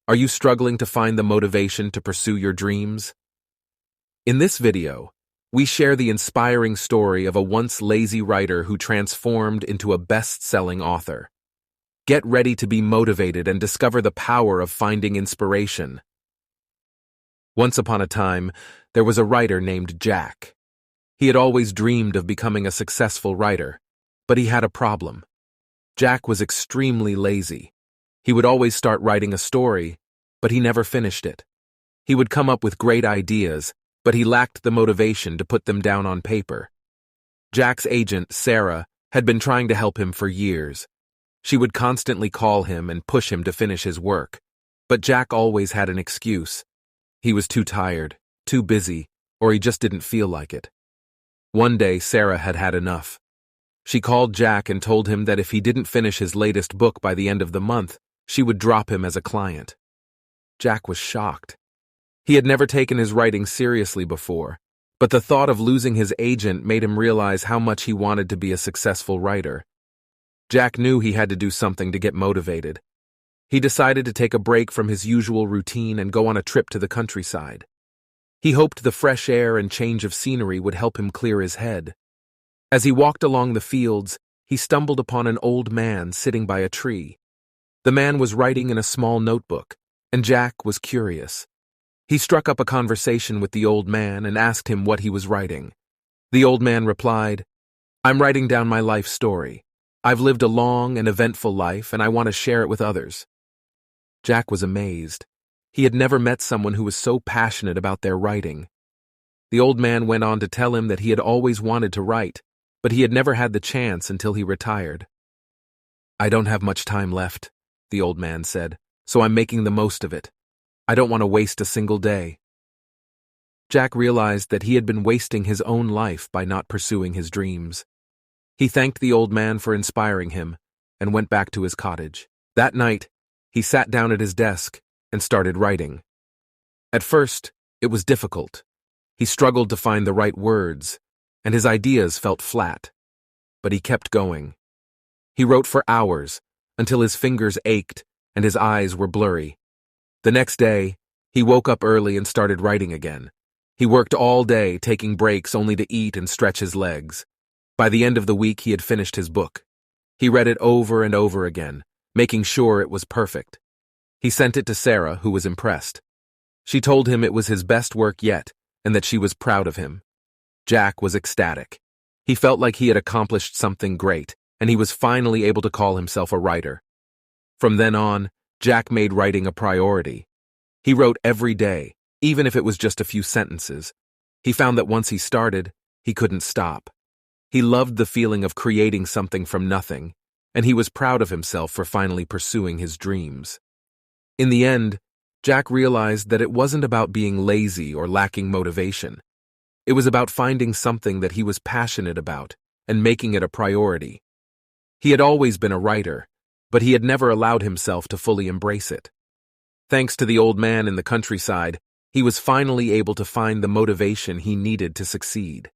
Are you struggling to find the motivation to pursue your dreams? In this video, we share the inspiring story of a once lazy writer who transformed into a best-selling author. Get ready to be motivated and discover the power of finding inspiration. Once upon a time, there was a writer named Jack. He had always dreamed of becoming a successful writer, but he had a problem. Jack was extremely lazy. He would always start writing a story, but he never finished it. He would come up with great ideas, but he lacked the motivation to put them down on paper. Jack's agent, Sarah, had been trying to help him for years. She would constantly call him and push him to finish his work, but Jack always had an excuse. He was too tired, too busy, or he just didn't feel like it. One day, Sarah had had enough. She called Jack and told him that if he didn't finish his latest book by the end of the month, she would drop him as a client. Jack was shocked. He had never taken his writing seriously before, but the thought of losing his agent made him realize how much he wanted to be a successful writer. Jack knew he had to do something to get motivated. He decided to take a break from his usual routine and go on a trip to the countryside. He hoped the fresh air and change of scenery would help him clear his head. As he walked along the fields, he stumbled upon an old man sitting by a tree. The man was writing in a small notebook, and Jack was curious. He struck up a conversation with the old man and asked him what he was writing. The old man replied, "I'm writing down my life story. I've lived a long and eventful life, and I want to share it with others." Jack was amazed. He had never met someone who was so passionate about their writing. The old man went on to tell him that he had always wanted to write, but he had never had the chance until he retired. "I don't have much time left," the old man said, "so I'm making the most of it. I don't want to waste a single day." Jack realized that he had been wasting his own life by not pursuing his dreams. He thanked the old man for inspiring him and went back to his cottage. That night, he sat down at his desk and started writing. At first, it was difficult. He struggled to find the right words, and his ideas felt flat. But he kept going. He wrote for hours, until his fingers ached and his eyes were blurry. The next day, he woke up early and started writing again. He worked all day, taking breaks only to eat and stretch his legs. By the end of the week, he had finished his book. He read it over and over again, making sure it was perfect. He sent it to Sarah, who was impressed. She told him it was his best work yet and that she was proud of him. Jack was ecstatic. He felt like he had accomplished something great, and he was finally able to call himself a writer. From then on, Jack made writing a priority. He wrote every day, even if it was just a few sentences. He found that once he started, he couldn't stop. He loved the feeling of creating something from nothing, and he was proud of himself for finally pursuing his dreams. In the end, Jack realized that it wasn't about being lazy or lacking motivation. It was about finding something that he was passionate about and making it a priority. He had always been a writer, but he had never allowed himself to fully embrace it. Thanks to the old man in the countryside, he was finally able to find the motivation he needed to succeed.